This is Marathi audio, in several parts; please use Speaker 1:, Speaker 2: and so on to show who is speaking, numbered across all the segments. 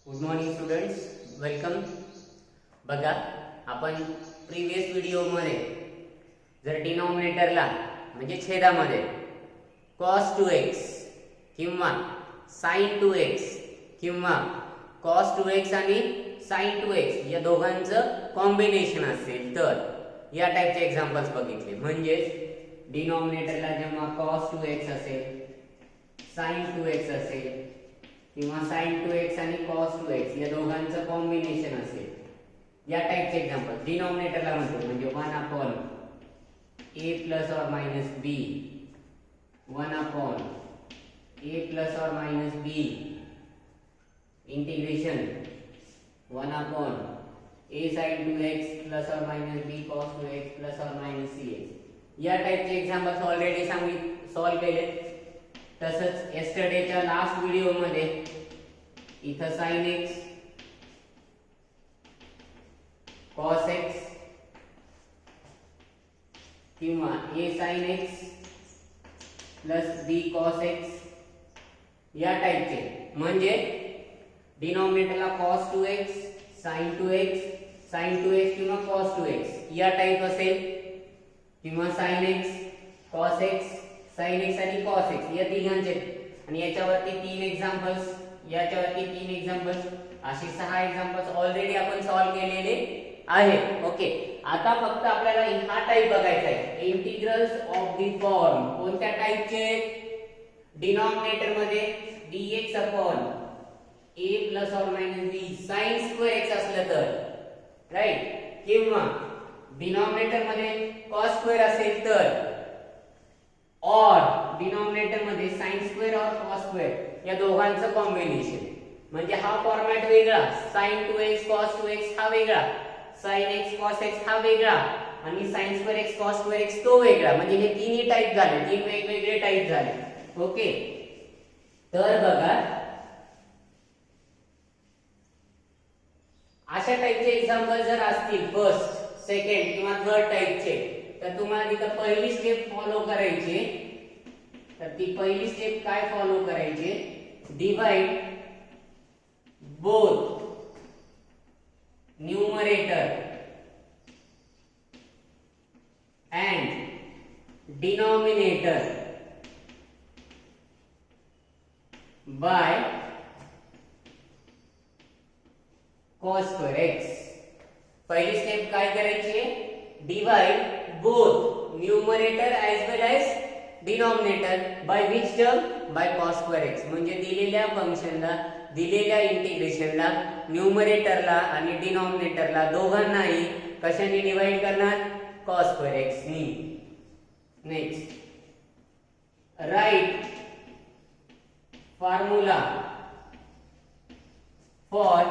Speaker 1: Good morning students, welcome. बघा, आपण प्रीवियस व्हिडिओमध्ये जर डिनॉमिनेटरला म्हणजे छेदामध्ये cos 2x किंवा sin 2x किंवा cos 2x आणि sin 2x या दोघांचं कॉम्बिनेशन असेल तर या टाइपचे एक्झाम्पल्स बघितले. म्हणजे डिनॉमिनेटरला जेव्हा cos 2x असेल, sin 2x असेल किंवा sin 2x आणि cos 2x या दोघांचं कॉम्बिनेशन असेल, या टाइपचे एक्झाम्पल डिनॉमिनेटरला म्हणतो. म्हणजे 1 upon a plus or minus b, 1 upon a plus or minus b integration 1 upon a sin 2x plus or minus b cos 2x plus or minus cx. या टाइपचे एक्झाम्पल्स ऑलरेडी सॉल्व केले. तसंच येस्टरडेच्या लास्ट व्हिडिओ मध्ये इथं sin x cos x किंवा a sin x plus b cos x या टाइपचे, म्हणजे डिनॉमिनेटरला cos 2x sin 2x किंवा cos 2x या टाइप असेल, किंवा sin x cos x sin x आणि cos x या तिघांचे. आणि याच्यावरती 3 एक्झाम्पल्स, याच्यावरती 3 एक्झाम्पल्स, अशी 6 एक्झाम्पल्स ऑलरेडी आपण सॉल्व केलेले आहे. ओके, आता फक्त आपल्याला हा टाइप बघायचा आहे, इंटिग्रल्स ऑफ द फॉर्म. कोणत्या टाइपचे? डिनॉमिनेटर मध्ये dx upon a plus or minus b sin square x असलं तर, राइट, किंवा डिनॉमिनेटर मध्ये cos स्क्वेअर असेल तर, और डिनॉमिनेटर मध्ये sin स्क्वेअर और cos स्क्वेअर या दोघांचं कॉम्बिनेशन. म्हणजे हा फॉर्मॅट वेगळा, sin 2x cos 2x हा वेगळा, sin x cos x हा वेगळा, आणि sin square x cos square x तो वेगळा. म्हणजे हे तिन्ही टाइप झाले, 3 वेगवेगळे टाइप झाले. ओके, तर बघा, अशा टाइपचे एक्झाम्पल जर असतील फर्स्ट, सेकंड किंवा थर्ड टाइपचे, तर तुम्हाला तिथं पहिली स्टेप फॉलो करायची. तर ती पहिली स्टेप काय फॉलो करायची? Divide both numerator and denominator by cos square x. पहिली स्टेप काय करायची? Divide both numerator as well as denominator by which term? By cos square x. म्हणजे दिलेल्या फंक्शनला, दिलेल्या इंटिग्रेशनला न्यूमरेटरला आणि डिनॉमिनेटरला दोघांनाही कशाने डिवाइड करणार? cos square x नी. Next, right formula for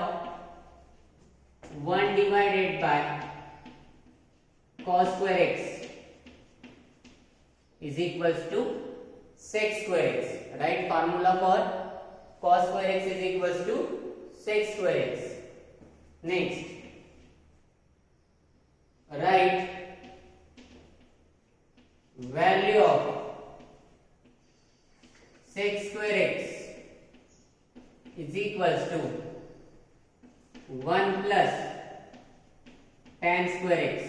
Speaker 1: 1 divided by cos square x is equals to sec square x. Right, formula for cos square x is equals to sec square x. Next, write value of sec square x is equals to 1 plus tan square x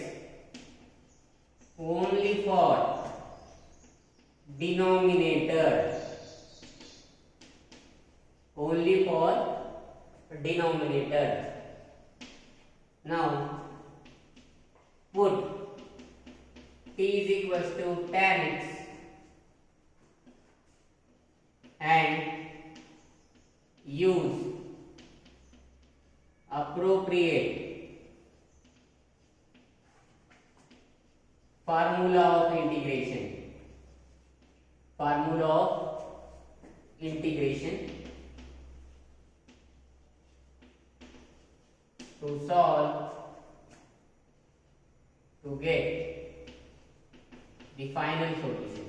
Speaker 1: only for denominator, only for denominator. Now put t is equals to tan x and use appropriate formula of integration. Formula of integration to solve, to get the final solution.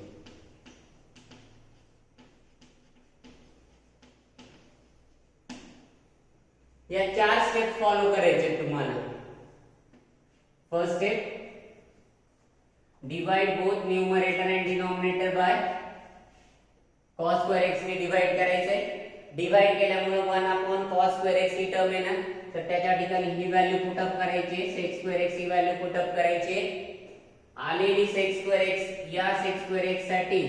Speaker 1: या 4 स्टेप फॉलो करायचे तुम्हाला. First step, divide both numerator end denominator by cos square x ने डिवाइड करायचंय. डिवाइड केल्यामुळे 1/cos² ही टर्म आहे ना, तर त्याच्या ठिकाणी ही व्हॅल्यू पुटअप करायची, sec² ही व्हॅल्यू पुटअप करायची. आलेली sec² या sec² साठी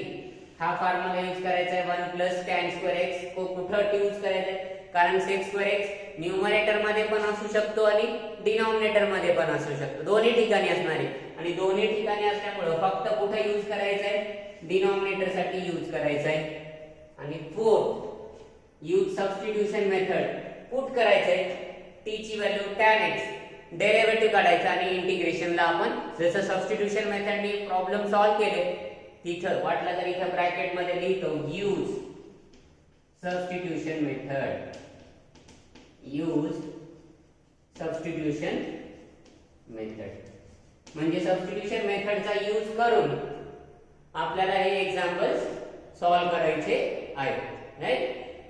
Speaker 1: हा फॉर्म्युला यूज करायचा आहे 1 tan²x. को कुठं यूज करायचा आहे? कारण sec² न्यूमरेटर मध्ये पण असू शकतो आणि डिनॉमिनेटर मध्ये पण असू शकतो, दोन्ही ठिकाणी असणार आहे. आणि दोन्ही ठिकाणी असल्यामुळे फक्त कुठे यूज करायचा आहे? डिनॉमिनेटर साठी यूज करायचा आहे. आणि fourth, use substitution method. Put करायचंय t ची व्हॅल्यू tan x, डेरिव्हेटिव्ह काढायचा आणि इंटिग्रेशनला आपण जसं सबस्टिट्यूशन मेथडने प्रॉब्लेम सॉल्व्ह केले तिथं वाटलं तर इथं ब्रॅकेट मध्ये लिहितो use substitution method. Use substitution method म्हणजे सबस्टिट्यूशन मेथडचा यूज करून आपल्याला हे एक्झाम्पल्स सॉल्व्ह करायचे आहेत, राईट.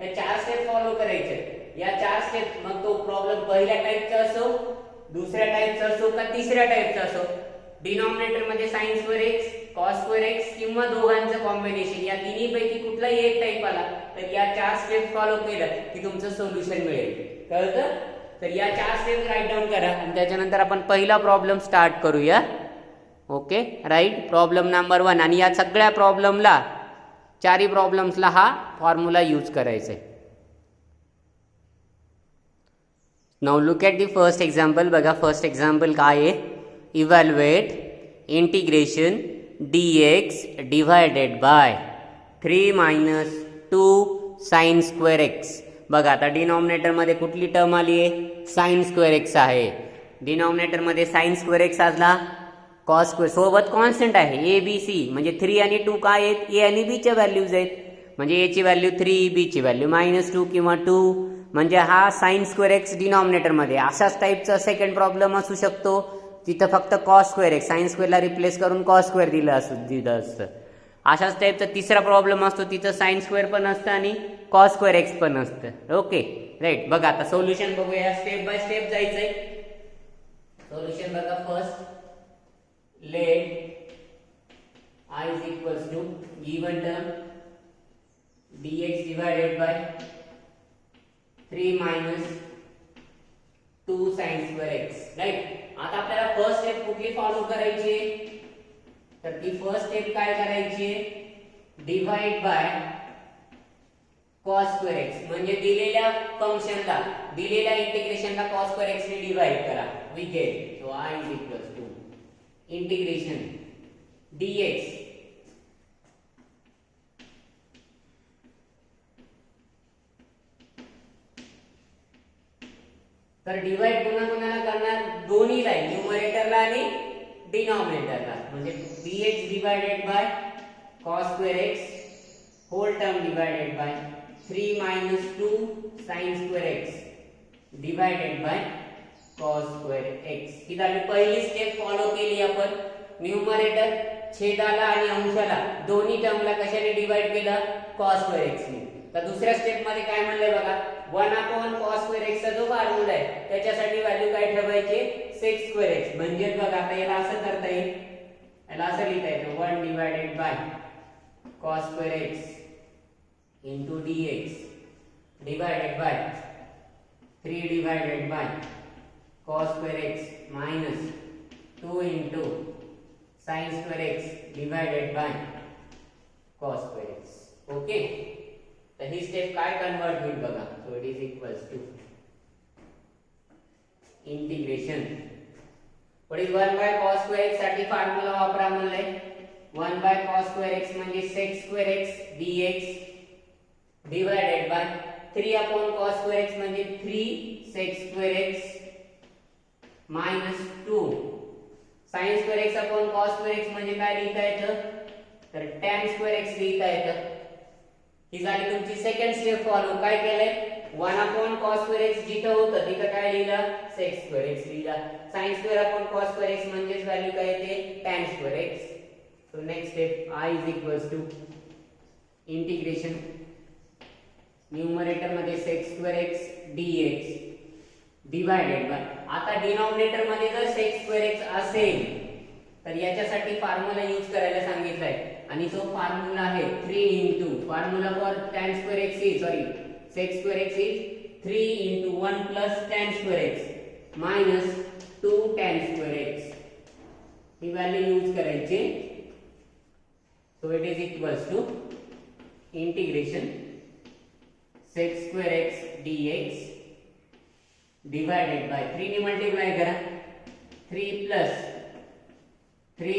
Speaker 1: हे 4 स्टेप फॉलो करायचे. या 4 स्टेप मग तो प्रॉब्लेम पहिल्या टाइपचा असो, दुसऱ्या टाइपचा असो का तिसऱ्या टाइपचा असो, डिनॉमिनेटर मध्ये sin²x, cos² किंवा दोघांचं कॉम्बिनेशन, या तिन्ही पैकी कुठलाही एक टाइप आला तर या 4 स्टेप फॉलो केलं की तुमचं सोल्युशन मिळेल. कळतं? तर या 4 स्टेप राईट डाऊन करा आणि त्याच्यानंतर आपण पहिला प्रॉब्लेम स्टार्ट करूया. Okay, right. Problem number 1. आणि या सगळ्या प्रॉब्लेमला, चारही प्रॉब्लेम्सला हा फॉर्म्युला यूज करायचा आहे. Now look at the first example. बघा फर्स्ट एक्झाम्पल काय आहे? Evaluate integration dx divided by 3 - 2 sin²x. बघा आता डिनॉमिनेटर मध्ये कुठली टर्म आली आहे? sin²x आहे. डिनॉमिनेटर मध्ये sin²x आला, cos² सोबत कॉन्स्टंट आहे a b c, म्हणजे 3 आणि 2 काय आहेत? a आणि b च्या व्हॅल्यूज आहेत. म्हणजे a ची व्हॅल्यू 3, b ची व्हॅल्यू -2 किंवा 2. म्हणजे हा sin²x डिनॉमिनेटर मध्ये. अशाच टाइपचा सेकंड प्रॉब्लेम असू शकतो, तिथं फक्त cos²x, sin² ला रिप्लेस करून cos² दिलं असतं. अशाच टाइपचा तिसरा प्रॉब्लेम असतो, तिथं sin² पण असतं आणि cos²x पण असतं. Okay, right. बघा आता सोल्युशन बघूया, स्टेप बाय स्टेप जायचंय. सोल्युशन बघा. First, let I is equals to given term dx divided by 3 - 2 sin²x, right. आता आपल्याला फर्स्ट स्टेप कुठली फॉलो करायची? तर ती फर्स्ट स्टेप काय करायची? डिवाइड बाय cos²x, म्हणजे दिलेल्या फंक्शनला, दिलेल्या इंटिग्रेशनला cos²x ने डिवाइड करा. We get so I is equals to integration dx तर डिवाइड पुन्हा कोणाला करणार? दोन्हीला, न्यूमरेटरला आणि डिनॉमिनेटरला. म्हणजे dx divided by cos²x whole term divided by 3 - 2 sin²x divided by cos²x. ही झाली पहिली स्टेप फॉलो केली आपण. न्यूमरेटर छेदाला आणि अंशाला दोन्ही टर्मला कशाने डिवाइड केलं? cos²x ने. तर दुसऱ्या स्टेप मध्ये काय म्हणलंय बघा, 1/cos²x चा जो फॉर्म्युला आहे त्याच्यासाठी व्हॅल्यू काय ठेवायची? sec²x. म्हणजे बघा आता याला असं करता येईल, याला असं लिहिता येतं 1 divided by cos²x into dx divided by 3 divided by cos²x minus 2 into sin²x divided by cos²x. Okay, तर ही स्टेप काय कन्वर्ट होईल बघा. So it is equals to integration. What is 1/cos²x साठी फॉर्म्युला वापरा म्हणलंय. 1/cos²x म्हणजे sec²x dx divided bye 3/cos²x म्हणजे 3 sec²x -2 sin²x अपॉन cos²x म्हणजे काय लिहिता येतं? तर tan²x लिहिता येतं. ही झाली तुमची सेकंड स्टेप फॉलो. काय केलंय? 1/cos²x जिथं होतं तिथं काय लिहिलं? sec²x लिहिला. sin²/cos²x म्हणजेच व्हॅल्यू काय येते? tan²x. So next step I is equals to integration numerator मध्ये sec²x dx डिवायडेड बाय, आता डिनॉमिनेटर मध्ये जर sec²x असेल तर याच्यासाठी फॉर्म्युला यूज करायला सांगितलाय आणि तो फॉर्म्युला आहे 3 into formula for tan²x sec square x is 3 into 1 plus tan square x minus 2 tan square x. He value use करायची. So it is equals to integration sec square x dx divided by 3 ने मल्टीप्लाई करा 3 plus 3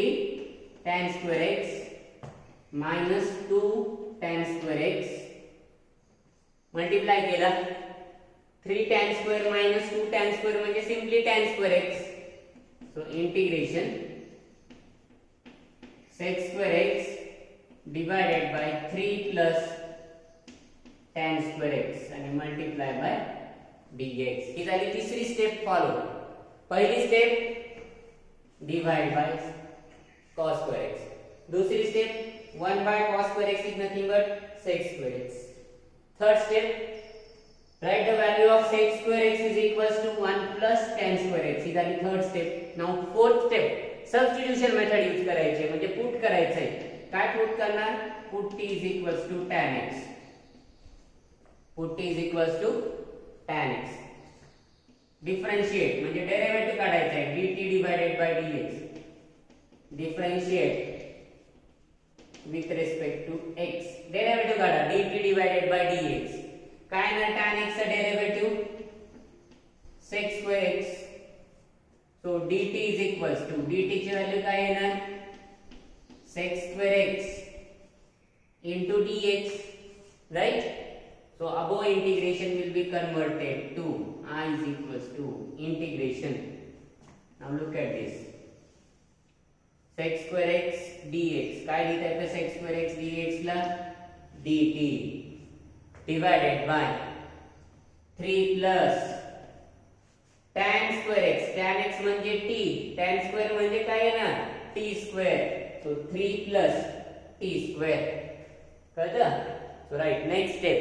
Speaker 1: tan square x minus 2 tan square x multiply केला 3 tan square minus 2 tan square म्हणजे simply tan square x. So integration sec square x divided by 3 plus tan square x आणि multiply by dx. ही झाली तिसरी स्टेप फॉलो. पहिली step divide by cos square x. दूसरी step 1 by cos square x is nothing but sec square x. Third step, write the value of sec square x is equals to 1 plus tan square x. ही झाली third step. Now fourth step, substitution method use करायचे म्हणजे पुट करायचंय. काय पुट करणार? Put t is equals to tan x. Put t is equals to tan x. Differentiate म्हणजे डेरिव्हेटिव्ह काढायचा आहे dt divided by dx. Differentiate with respect to x. Derivative काढा dt divided by dx. काय ना tan x चा derivative sec square x. So dt is equals to dt ची व्हॅल्यू काय येणार? sec square x into dx, right? So above integration will be converted to I is equals to integration. Now look at this. Sec square x dx. काय लिहिता येतं sec square x dx ला? dt divided by 3 plus tan square x. tan x म्हणजे t. tan square म्हणजे काय येणार? t square. So 3 plus t square. कळतं? So right, next step.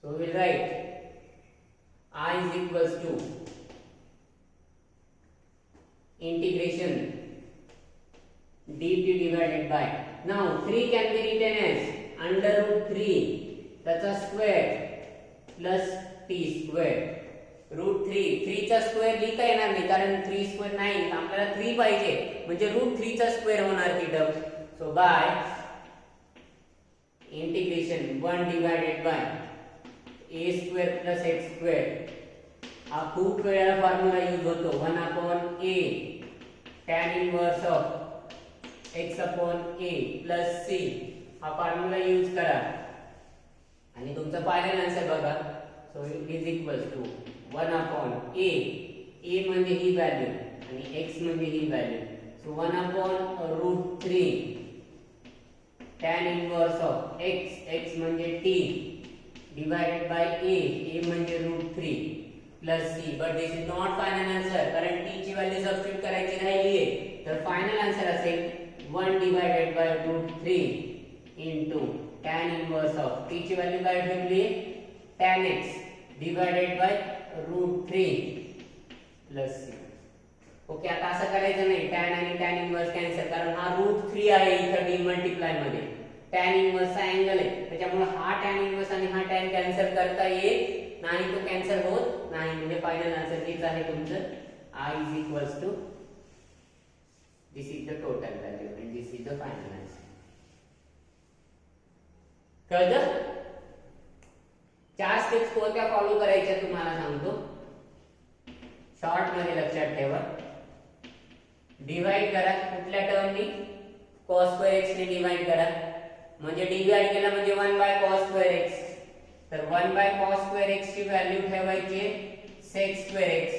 Speaker 1: So we will write I is equals to integration dt divided by, now 3 can be written as under root 3 त्याचा square plus t square. root 3 चा स्क्वेअर लिहिता येणार नाही कारण 3 स्क्वेअर नाही, आपल्याला 3 पाहिजे म्हणजे रूट 3 चा स्क्वेअर होणार ती term. So by integration 1 divided by a square plus x square. हा खूप वेळा फॉर्म्युला यूज होतो 1 upon a tan inverse of x upon a plus c. हा फॉर्म्युला यूज करा आणि तुमचा फायनल आन्सर बघा. So it is equals to 1 upon a. a म्हणजे ही व्हॅल्यू आणि x म्हणजे ही value. So 1 upon root 3 tan inverse of x. x म्हणजे t divided by a म्हणजे root 3 plus c. but this is not final answer कारण t ची व्हॅल्यू सबस्टिट्यूट करायची राहिली आहे. तर फायनल आन्सर असेल 1 divided by root 3 into tan inverse of t ची व्हॅल्यू काय ठेवली? tan x divided by root 3 plus c. Okay, आता असं करायचं नाही tan आणि tan इनवर्स कॅन्सल कारण हा root 3 आहे इथं डी मल्टिप्लाय मध्ये. tan इनवर्स चा अँगल आहे त्याच्यामुळे हा tan इनवर्स आणि हा tan कॅन्सल करता येत नाही, तो कॅन्सल होत नाही. म्हणजे फायनल आन्सर हेच आहे तुमचं I is equals to this is the total value and this is the final answer. कळलं? 4 स्टेप्स कोणत्या फॉलो करायच्या तुम्हाला सांगतो. शॉर्ट मध्ये लक्षात ठेवा. डिवाइड करा कुठल्या टर्मनी? cos square x ने डिवाइड करा म्हणजे डिवाइड केला म्हणजे 1 बाय cos square x. तर 1 बाय cos square x ची व्हॅल्यू ठेवायची sec square x.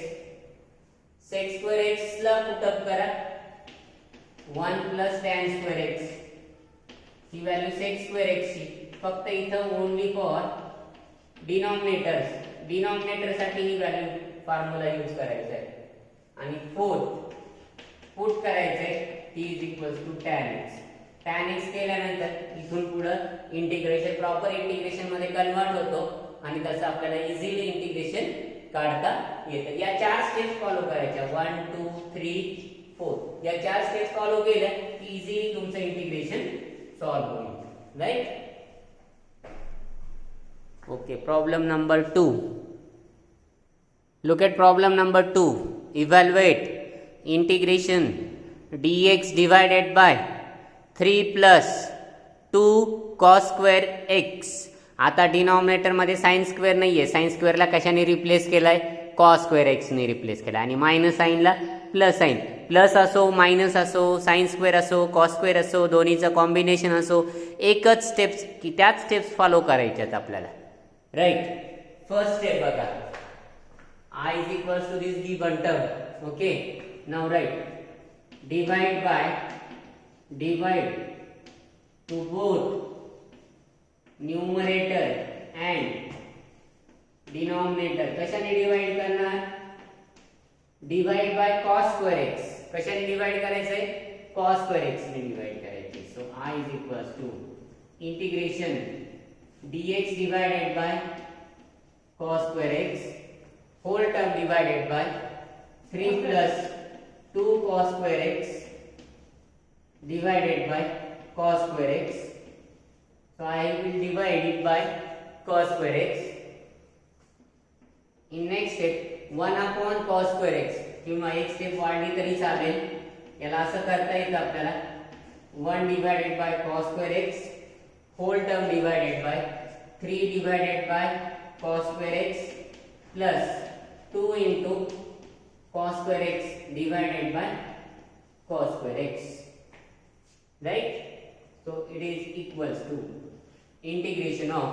Speaker 1: sec square x ला पुट अप करा 1 plus tan square x. ही व्हॅल्यू sec square x ची फक्त इथं ओनली फॉर डिनॉमिनेटर साठी ही व्हॅल्यू फॉर्म्युला यूज करायचा आहे. आणि फोर्थ पुट करायचं आहे t is equals to tan x. tan x केल्यानंतर इथून पुढे इंटिग्रेशन प्रॉपर इंटिग्रेशन मध्ये कन्वर्ट होतो आणि त्याचं आपल्याला इझिली इंटिग्रेशन काढता येतं. या 4 स्टेप्स फॉलो करायच्या 1 2 3 4 या 4 स्टेप्स फॉलो केल्या की इझिली तुमचं इंटिग्रेशन सॉल्व्ह होईल. Right. Okay, problem number 2. Look at problem number 2. Evaluate integration dx divided by 3 plus 2 cos square x. आता डिनॉमिनेटर मध्ये साइन स्क्वेअर नाहीये, साइन स्क्वेअरला कशाने रिप्लेस केलाय, कॉस स्क्वेअर एक्स ने रिप्लेस केला, आणि मायनस साइनला प्लस साइन, प्लस असो मायनस असो साइन स्क्वेअर असो कॉस स्क्वेअर असो दोन्हीचं कॉम्बिनेशन असो, एकच स्टेप्स की त्याच स्टेप्स फॉलो करायच्यात आपल्याला. राइट. फर्स्ट स्टेप बघा, I is equals to this given term. Okay, now write divide to both numerator and denominator. कशाने डिवाइड करणार, divide by cos square x. कशाने डिवाइड करायचंय, cos square x ने डिवाइड करायचे. So I is equals to integration dx divided by cos square x whole term divided by 3 plus 2 cos square x divided by cos square x. So I will divide it by cos square x. In next step 1 upon cos square x, किंवा एक स्टेप वाढली तरी चालेल, याला असं करता येतं आपल्याला 1 divided by cos square x whole term divided by 3 divided by cos square x plus 2 into cos square x divided by cos square x. Right. So it is equals to integration of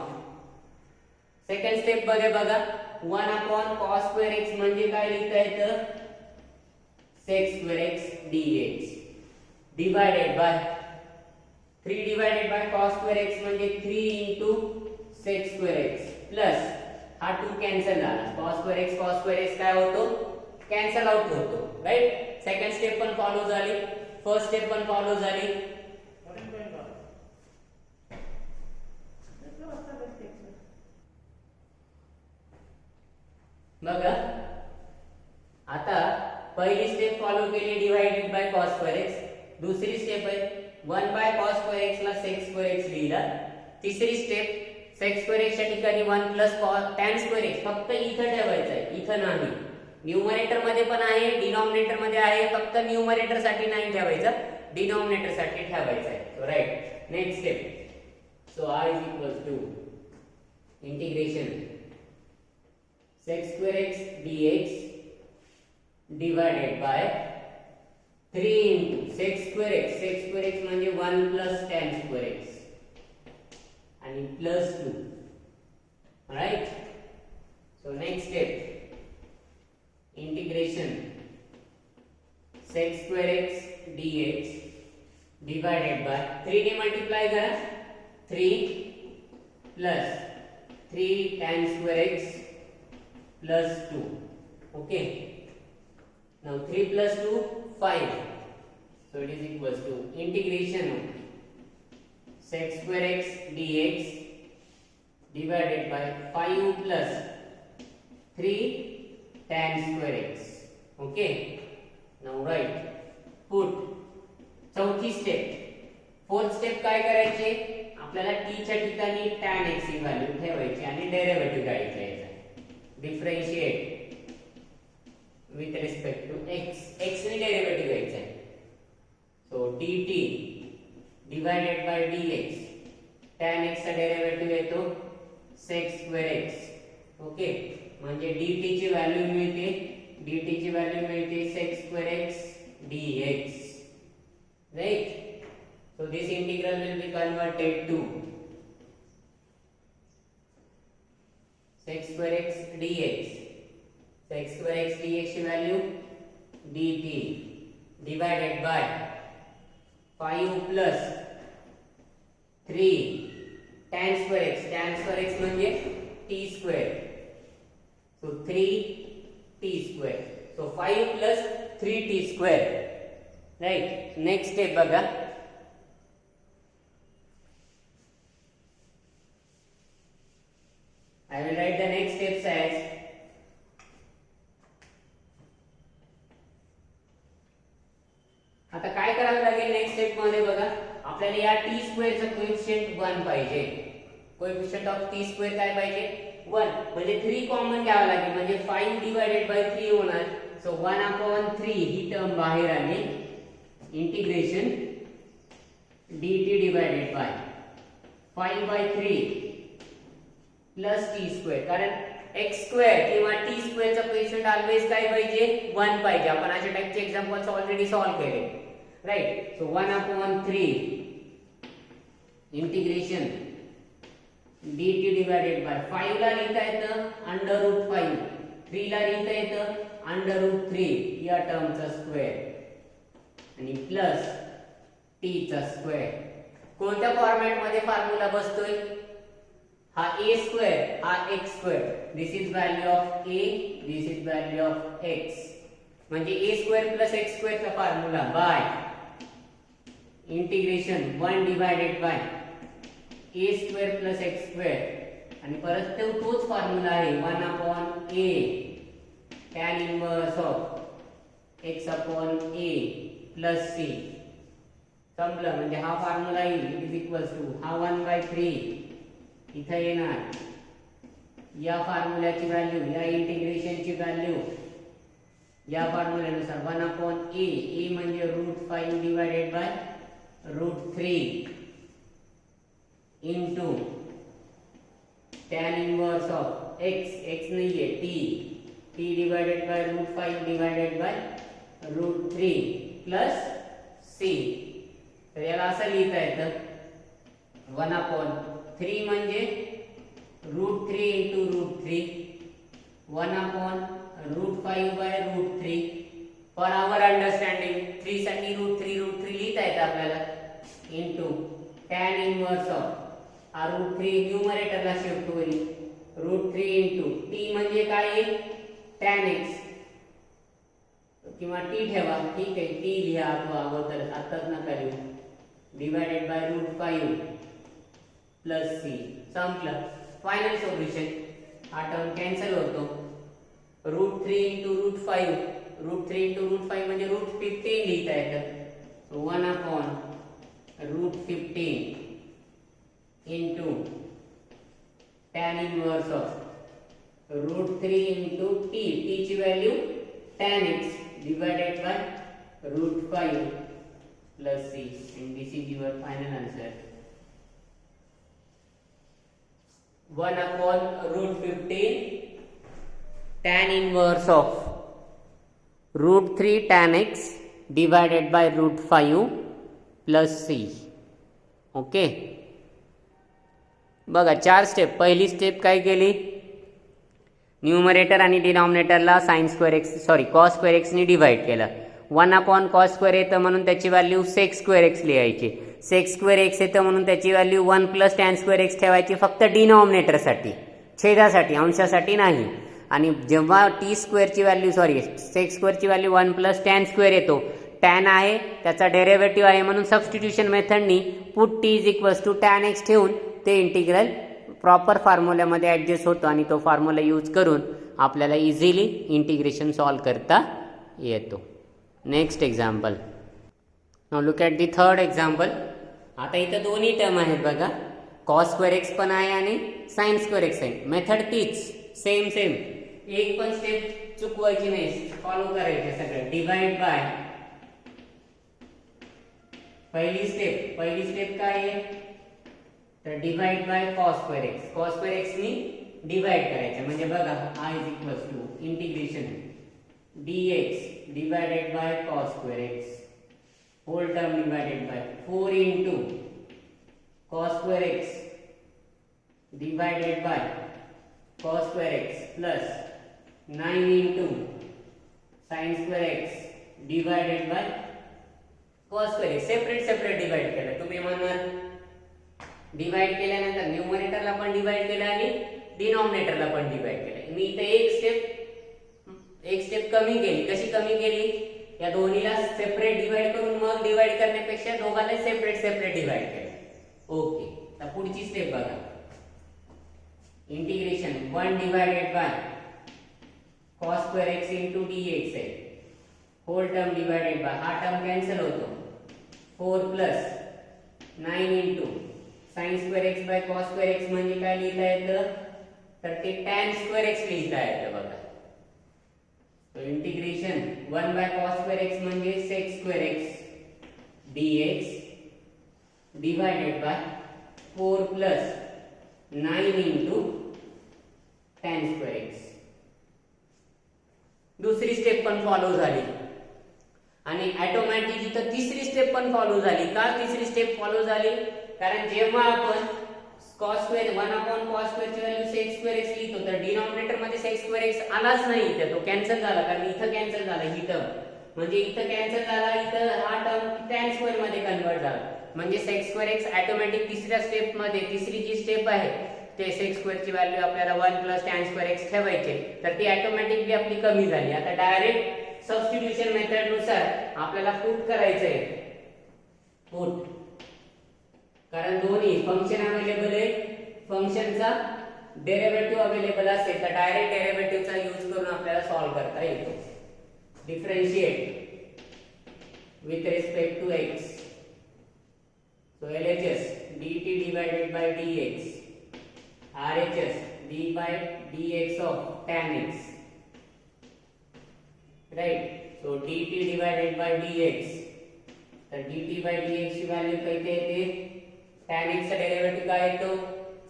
Speaker 1: second step मध्ये बघा 1 upon cos square x म्हणजे काय लिहिता येतं, sec square x dx divided by 3 divided by cos square x म्हणजे 3 into sec square x plus हा 2 कॅन्सल झाला, cos square x काय होतो, कॅन्सल आउट होतो. राइट. सेकंड स्टेप पण फॉलो झाली, फर्स्ट स्टेप पण फॉलो झाली. बघा आता पहिली स्टेप फॉलो केली divided by cos square x, दुसरी स्टेप आहे 1 बाय cos square x ला sec square x लिहिला, तिसरी स्टेप sec square x च्या ठिकाणी 1 प्लस tan square x फक्त इथं ठेवायचं आहे, इथं नाही. न्यूमरेटर मध्ये पण आहे डिनॉमिनेटर मध्ये आहे, फक्त न्यूमरेटर साठी नाही ठेवायचं, डिनॉमिनेटर साठी ठेवायचं आहे. So right. Next step. So I is equals to integration sec square x dx divided by 3 into sec square x म्हणजे 1 plus tan square x आणि plus 2. Right. So next step integration sec square x dx divided by 3 ने मल्टीप्लाई करा 3 plus 3 tan square x plus 2. Okay. Now 3 plus 2 5. So it is equals to integration of sec square x dx divided by 5 plus 3 tan square x. Okay. Now write put चौथी स्टेप. फोर्थ स्टेप काय करायचे, आपल्याला t च्या ठिकाणी tan x ही व्हॅल्यू ठेवायची आणि डेरिव्हेटिव्ह काढायचा याचा, differentiate with respect to x. x ने डेरिव्हेटिव्ह घ्यायचा आहे. So dt divided by dx, tan x चा डेरिव्हेटिव्ह येतो sec square x. ओके, म्हणजे dt ची व्हॅल्यू मिळते sec square x dx. Right. So this integral will be converted to sec square x dx. Sec square x dx की value dt divided by 5 plus 3 tan square x. Tan square x म्हणजे t square. So 3t square. So 5 plus 3t square. Right. Next step बघा. I will write the next steps as आता काय करावं लागेल नेक्स्ट स्टेप मध्ये बघा, आपल्याला या टी स्क्वेअरचं कोएफिशिएंट 1 पाहिजे. कोएफिशिएंट ऑफ टी स्क्वेअर काय पाहिजे 1, म्हणजे 3 कॉमन घ्यावं लागेल, म्हणजे 5 डिवाइडेड बाय 3 होणार. सो 1/3 ही टर्म बाहेर आली. Integration dt divided bye 5/3 plus T square, कारण x स्क्वेअर किंवा टी स्क्वेअरचा कोएफिशिएंट ऑलवेज काय पाहिजे 1 पाहिजे. आपण अशा टाइपचे एक्झाम्पल्स ऑलरेडी सॉल्व्ह केले, right. So 1/3 integration dt divided by 5 ला लिहिता येतं √5, 3 ला लिहिता येतं √3 या टर्मचा स्क्वेअर आणि प्लस t चा स्क्वेअर. कोणत्या फॉर्मॅट मध्ये फॉर्म्युला बसतोय, हा a स्क्वेअर हा x square, this is value of a, this is value of x, म्हणजे a square plus x square चा formula by integration 1 divided by a square plus x square आणि परत तोच फॉर्म्युला आहे 1/a tan inverse of x upon a plus c. संपलं, म्हणजे हा फॉर्म्युला येईल इट इज इक्वल्स टू हा 1/3 इथे येणार, या फॉर्म्युल्याची व्हॅल्यू, या इंटिग्रेशनची व्हॅल्यू या फॉर्म्युल्यानुसार 1/a, a म्हणजे √5 divided by √3 into tan inverse of x नाहीये t divided by √5 divided by √3 plus c. तर याला असं लिहिता येतं 1/3 म्हणजे √3 into √3 1/√5 by √3. For our understanding 3 साठी √3 लिहिता येतं आपल्याला इंटू tan इनवर्स ऑफ √3 न्यूमरेटरला शिफ्ट होईल √3 इंटू t म्हणजे काय आहे tan x किंवा t ठेवा, ठीक आहे t लिहा अगोदर, आताच नका लिहू, डिवाइडेड बाय √5 प्लस c. संपलं. फायनल सोल्युशन, हा टर्म कॅन्सल होतो. √3 इंटू √5, √3 इंटू √5 म्हणजे √15 लिहिता येतं. So 1/√15 into tan inverse of √3 into t ची value tan x divided by √5 plus c, and this is your final answer. 1/√15 tan inverse of √3 tan x divided by √5 plus c. Okay, बघा 4 स्टेप. पहिली स्टेप काय केली, न्यूमरेटर आणि डिनॉमिनेटरला cos स्क्वेअर x ने डिवाइड केलं. 1/cos स्क्वेअर येतं म्हणून त्याची व्हॅल्यू sec स्क्वेअर x लिहायची. sec स्क्वेअर x येतं म्हणून त्याची value 1 plus tan square x ठेवायची, फक्त डिनॉमिनेटरसाठी, छेदासाठी, अंशासाठी नाही. आणि जेव्हा t स्क्वेअरची व्हॅल्यू sec स्क्वेअरची व्हॅल्यू 1 प्लस tan स्क्वेअर येतो, tan आहे त्याचा डेरिव्हेटिव्ह आहे म्हणून सबस्टिट्यूशन मेथडनी put t is equals to tan x ठेवून ते इंटिग्रल प्रॉपर फॉर्म्युल्यामध्ये ॲडजस्ट होतो आणि तो फॉर्म्युला यूज करून आपल्याला इझिली इंटिग्रेशन सॉल्व करता येतो. Next example. Now look at the third example. आता इथं दोन्ही टर्म आहेत बघा, cos स्क्वेअर x पण आहे आणि sin स्क्वेअर x आहे. मेथड तीच, सेम. एक पण स्टेप चुकवायची नाही, फॉलो करायचे सगळं. डिवाइड बाय पहिली स्टेप काय आहे, तर divide by cos square x नी डिवाइड करायचं. म्हणजे बघा हा is equals to integration dx divided by cos square x whole term divided by 4 into cos square x divided by cos square x plus 9 into sin square x divided by cos square x. Separate divide केलं. तुम्ही म्हणणार डिवाइड केल्यानंतर न्यूमरेटरला पण डिवाइड केलं आणि डिनॉमिनेटरला पण डिवाइड केलं. मी इथे एक स्टेप कमी केली. कशी कमी केली, या दोन्हीला सेपरेट डिवाइड करून मग डिवाइड करण्यापेक्षा दोघांना सेपरेट डिवाइड केलं. ओके, तर पुढची स्टेप बघा, integration 1 divided bye cos square x into dx आहे. होल टर्म डिवायडेड बाय, हा टर्म कॅन्सल होतो, 4 plus 9 into sine square x bye cos square x म्हणजे काय लिहिता येतं, तर ते टॅन स्क्वेअर एक्स लिहिता येतं बघा. तो integration 1 by cos square x म्हणजे sec square x dx divided by 4 plus 9 into tan square x. दुसरी स्टेप पण फॉलो झाली आणि ऑटोमॅटिक इथं तिसरी स्टेप पण फॉलो झाली. का तिसरी स्टेप फॉलो झाली, कारण जेव्हा आपण cos square 1 upon cos square ची व्हॅल्यू sec स्क्वेअर x लिहितो तर डिनॉमिनेटर मध्ये sec स्क्वेअर x आलाच नाही, इथे तो कॅन्सल झाला, कारण इथं कॅन्सल झाला ही टर्म, म्हणजे इथं कॅन्सल झाला, इथं हा टर्म tan स्क्वेअर मध्ये कन्वर्ट झाला, म्हणजे sec स्क्वेअर x ऑटोमॅटिक तिसऱ्या स्टेप मध्ये, तिसरी जी स्टेप आहे ते sec स्क्वेअर ची व्हॅल्यू आपल्याला 1 प्लस tan स्क्वेअर x ठेवायचे, तर ती ऑटोमॅटिकली आपली कमी झाली. आता डायरेक्ट सबस्टिट्यूशन मेथड नुसार आपल्याला पुट करायचंय, पुट, कारण दोन्ही फंक्शन अवेलेबल आहे, फंक्शनचा डेरिव्हेटिव्ह अवेलेबल असेल तर डायरेक्ट डेरिव्हेटिव्हचा यूज करून आपल्याला सॉल्व्ह करता येतो. Differentiate with respect to x, so LHS dt divided by dx, RHS d by dx of tan x, right? So dt divided by dx, तर dt by dx ची व्हॅल्यू काय येते, tan x चा डेरिव्हेटिव्ह काय येतो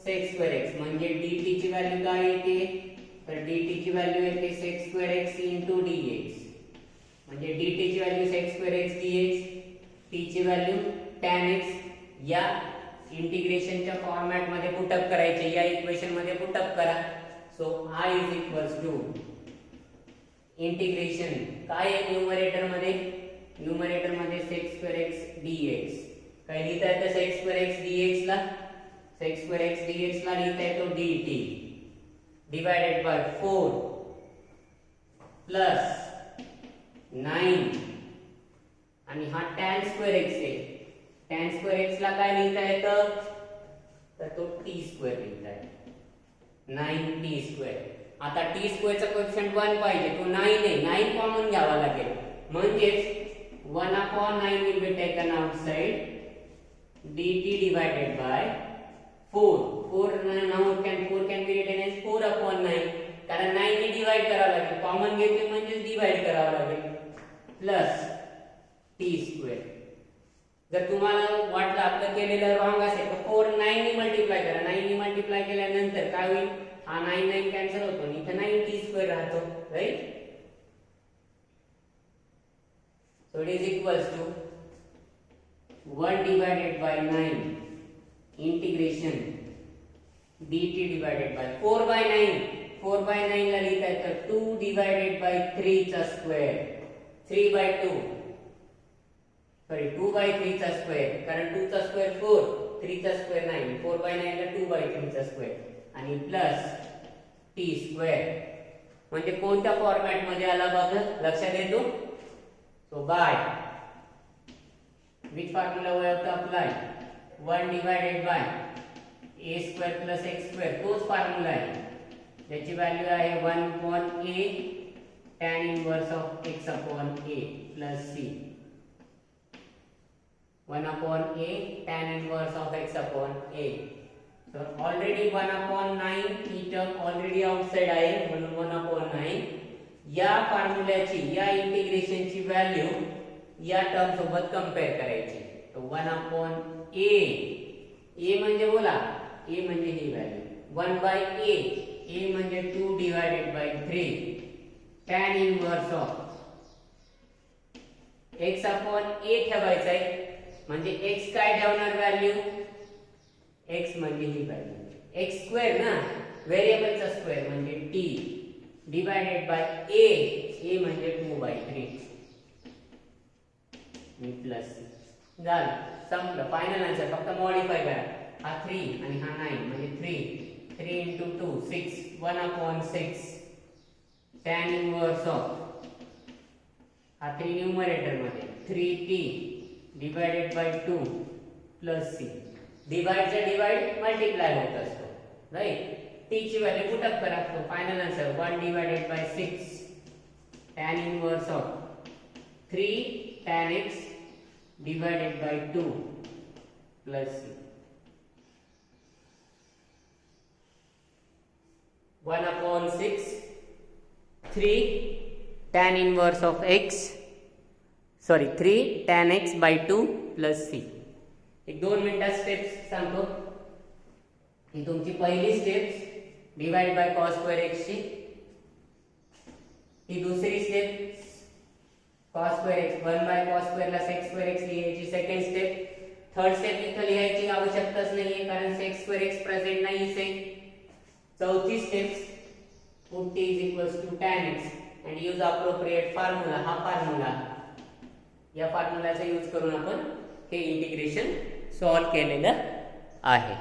Speaker 1: sec स्क्वेअर x, म्हणजे dt ची व्हॅल्यू काय येते, तर dt ची व्हॅल्यू येते sec square x into dx, म्हणजे dt ची value sec square x dx, t ची व्हॅल्यू tan x या इंटिग्रेशनच्या फॉर्मॅट मध्ये पुटअप करायचे, या इक्वेशन मध्ये पुटअप करा. So I is equals to integration काय आहे न्यूमरेटर मध्ये sec स्क्वेअर x dx, काय लिहिता येतं sec स्क्वेअर x dx ला, sec स्क्वेअर x dx ला लिहिता येतो dt डिवाइडेड बाय 4 प्लस 9 आणि हा tan स्क्वेअर x आहे, tan स्क्वेअर x ला काय लिहिता येतं, तर तो t स्क्वेअर लिहिता येतो, 9t स्क्वेअर. आता t स्क्वेअर चा कोएफिशिएंट 1 पाहिजे, तो 9 आहे, 9 कॉमन घ्यावा लागेल, म्हणजेच 1 upon 9 will be taken outside, dt divided by 4 can be written as 4 upon 9, कारण 9 ने डिवाइड करावं लागेल, कॉमन घेतले म्हणजे डिवाइड करावं लागेल, प्लस t स्क्वेअर. जर तुम्हाला वाटलं आपलं केलेलं रॉंग असेल तर 4 9 ने मल्टिप्लाय करा, 9 ने मल्टिप्लाय केल्यानंतर काय होईल, हा 9 9 कॅन्सल होतो आणि इथे 9t स्क्वेअर राहतो, right? So it is equals to 1 divided by 9 integration dt divided by 4 by 9, 4 by 9 ला लिहिता येतं 2 divided by 3 चा स्क्वेअर, 3 by 2 सॉरी 2 by 3 चा स्क्वेअर, कारण 2 चा स्क्वेअर 4, 3 चा स्क्वेअर 9, 4 by 9 ला 2 by 3 चा स्क्वेअर आणि प्लस t स्क्वेअर. म्हणजे कोणत्या फॉर्मॅट मध्ये आला बघा, लक्षात येतो. So by which formula we have to apply, 1 divided by a square plus x square, तोच फॉर्म्युला आहे ज्याची व्हॅल्यू आहे 1 upon a tan inverse of x upon a plus c, 1 upon a tan inverse of x upon a. So already 1 upon 9 he term already outside आहे, म्हणून 1 upon 9 या फॉर्म्युल्याची, या इंटिग्रेशनची व्हॅल्यू या टर्म सोबत कंपेअर करायची. तो 1 अपॉन a म्हणजे बोला, a म्हणजे ही व्हॅल्यू 1 बाय a म्हणजे 2 divided by 3 tan inverse of x upon a ठेवायचा आहे, म्हणजे x काय ठेवणार व्हॅल्यू, x म्हणजे ही व्हॅल्यू, x स्क्वेअर ना, व्हेरिएबलचा स्क्वेअर म्हणजे t डिवाइडेड बाय a म्हणजे 2 by 3 प्लस झालं, संपलं. फायनल आन्सर फक्त मॉडिफाय करा, हा 3 आणि हा 9 म्हणजे 3 into 2 6, 1 upon 6 tan inverse of हा 3 न्यूमरेटर मध्ये 3t divided by 2 plus c, डिवाइडचा डिवाइड मल्टिप्लाय होत असतो, राइट? t ची व्हॅल्यू पुट अप करा, तो final answer 1 divided by 6 tan inverse of 3 tan x divided by 2 plus c. 1/6 3 tan inverse of x 3 tan x by 2 plus c. एक 2 मिनिटात स्टेप्स सांगतो. ही तुमची पहिली steps divide by cos square x ची. ही दुसरी step cos square x 1 by cos square ला sec स्क्वेअर x लिहायची. Second step. थर्ड स्टेप इथे लिहायची आवश्यकताच नाहीये कारण sec स्क्वेअर x प्रेझेंट नाही इथे. चौथी step put t is equals to tan x and use appropriate formula. हा फॉर्म्युला या फॉर्म्युलाचा यूज करून आपण हे इंटिग्रेशन सॉल्व केलेलं आहे.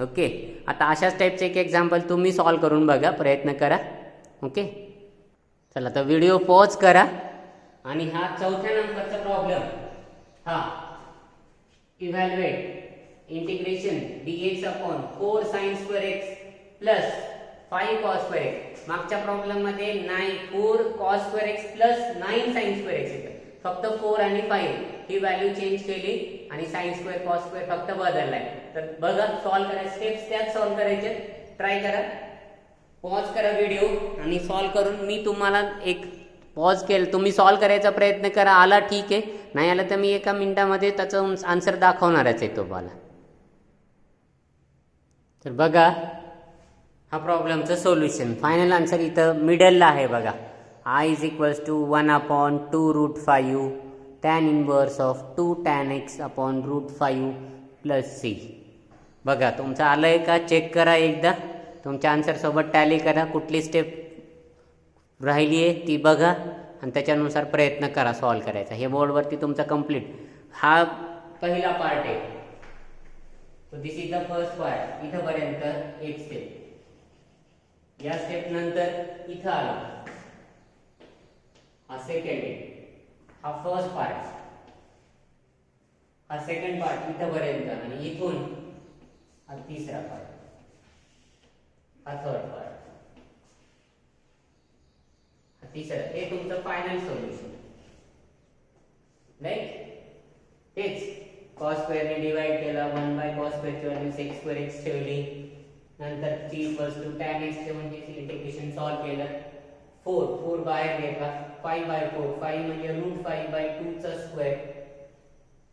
Speaker 1: ओके. आता अशाच टाइपचे एक एक्झाम्पल तुम्ही सॉल्व करून बघा, प्रयत्न करा. ओके. चला तर व्हिडिओ पॉज करा आणि हा चौथ्या नंबरचा प्रॉब्लेम हा evaluate integration dx upon 4 sin square x plus 5 cos square x. मागच्या प्रॉब्लेम मध्ये 4 cos square x plus 9 sin square x येतं. फक्त 4 आणि 5 ही व्हॅल्यू चेंज केली आणि sin स्क्वेअर cos स्क्वेअर फक्त बदललाय. तर बघा सॉल्व करा. स्टेप्स त्याच सॉल्व करायचे. ट्राय करा. पॉज करा व्हिडिओ आणि सॉल्व करून मी तुम्हाला एक पॉज केलं, तुम्ही सॉल्व करायचा प्रयत्न करा. आला ठीक आहे, नाही आला तर मी एका मिनिटामध्ये त्याचं आन्सर दाखवणारच आहे तुम्हाला. तर बघा हा प्रॉब्लेमचं सोल्युशन. फायनल आन्सर इथं मिडलला आहे बघा. I is equals to 1/2√5 tan inverse of 2 tan x upon √5 plus c. बघा तुमचं आलंय का चेक करा एकदा. तुमच्या आन्सर सोबत टॅली करा. कुठली स्टेप राहिली आहे ती बघा आणि त्याच्यानुसार प्रयत्न करा सॉल्व करायचा. हे बोर्डवरती तुमचा कंप्लीट हा पहिला पार्ट आहे. दिस इज द फर्स्ट पार्ट. इथंपर्यंत एक स्टेप. या स्टेप नंतर इथं आलो हा सेकंड आहे. हा फर्स्ट पार्ट. हा सेकंड पार्ट इथंपर्यंत आणि इथून हा तिसरा पार्ट. हा थर्ड पार्ट. हा तिसरा. हे तुमचं फायनल सोल्युशन राईट. हेच cos स्क्वेअर ने डिवाइड केला. 1 बाय cos स्क्वेअर ची व्हॅल्यू sec स्क्वेअर x ठेवली. नंतर t equals to tan x चे म्हणजे इंटिग्रेशन सॉल्व केलं. 4 बाहेर घेतला. 5 बाय 4 5 म्हणजे √5 बाय 2 चा स्क्वेअर.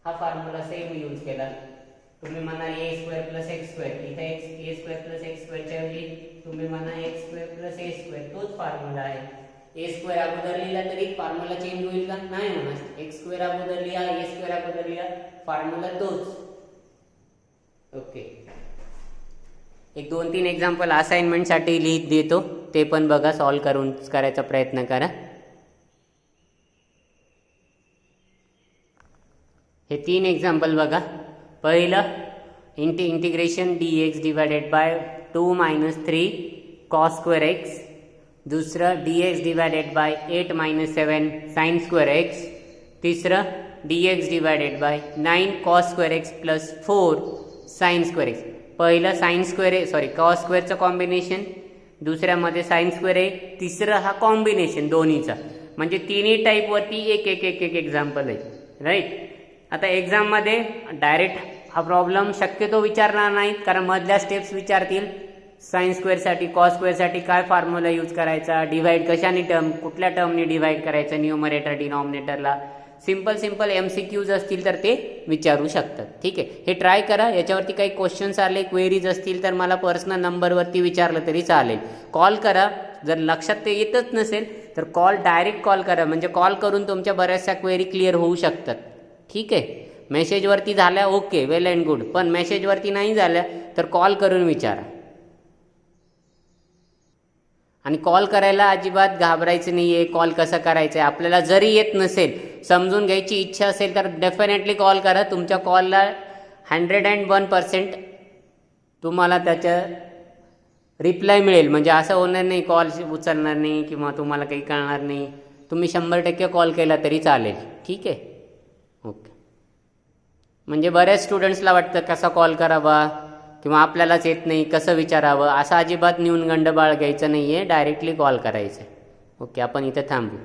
Speaker 1: हा फॉर्म्युला सेम यूज केला. तुम्ही म्हणा a square plus x square. इथे a square plus x square च्या ऐवजी तुम्ही म्हणा x square plus a square. तोच फॉर्म्युला आहे. a स्क्वेअर अगोदर लिहिला तरी फॉर्म्युला चेंज होईल का? नाही होणार. x स्क्वेअर अगोदर लिहा, a स्क्वेअर अगोदर लिहा, फॉर्म्युला तोच. ओके. एक 2-3 एक्झाम्पल असाइनमेंट साठी लिहित देतो, ते पण बघा. सॉल्व करून करायचा प्रयत्न करा. हे 3 एक्झाम्पल बघा. पहिलं integration dx divided by 2 - 3 cos square x. दुसरं dx divided by 8 - 7 sin square x. तिसरं dx divided by 9 cos square x plus 4 sin square x. पहिलं साइन स्क्वेअर आहे cos स्क्वेअरचं कॉम्बिनेशन, दुसऱ्यामध्ये साइन स्क्वेअर आहे, तिसरं हा कॉम्बिनेशन दोन्हीचा. म्हणजे तिन्ही टाईपवरती एक एक एक एक एक्झाम्पल आहे राईट. आता एक्झाममध्ये डायरेक्ट हा प्रॉब्लेम शक्यतो विचारणार नाहीत कारण मधल्या स्टेप्स विचारतील. साइन स्क्वेअरसाठी cos स्क्वेअरसाठी काय फॉर्म्युला यूज करायचा, डिवाइड कशाने कुठल्या टर्मने डिवाइड करायचं न्यूमरेटर डिनॉमिनेटरला. सिंपल MCQज असतील तर ते विचारू शकतात. ठीक आहे. हे ट्राय करा. याच्यावरती काही क्वेश्चन्स आले, क्वेरीज असतील तर मला पर्सनल नंबरवरती विचारलं तरी चालेल. कॉल करा. जर लक्षात ते येतच नसेल तर डायरेक्ट कॉल करा. म्हणजे कॉल करून तुमच्या बऱ्याचशा क्वेरी क्लिअर होऊ शकतात. ठीक आहे. मेसेजवरती झाल्या ओके, वेल अँड गुड. पण मेसेजवरती नाही झाल्या तर कॉल करून विचारा. आणि कॉल करायला अजिबात घाबरायचं नाहीये. कॉल कसं करायचं आहे आपल्याला जरी येत नसेल, समजून घ्यायची इच्छा असेल तर डेफिनेटली कॉल करा. तुमच्या कॉलला 101% तुम्हाला त्याच्या रिप्लाय मिळेल. म्हणजे असं होणार नाही कॉल उचलणार नाही किंवा तुम्हाला काही कळणार नाही. तुम्ही 100% कॉल केला तरी चालेल. ठीक आहे. ओके. म्हणजे बऱ्याच स्टुडंट्सला वाटतं कसा कॉल करावा किंवा आपल्यालाच येत नाही कसं विचारावं, असं अजिबात न्यूनगंड बाळगायचं नाही आहे. डायरेक्टली कॉल करायचं. ओके. आपण इथे थांबू.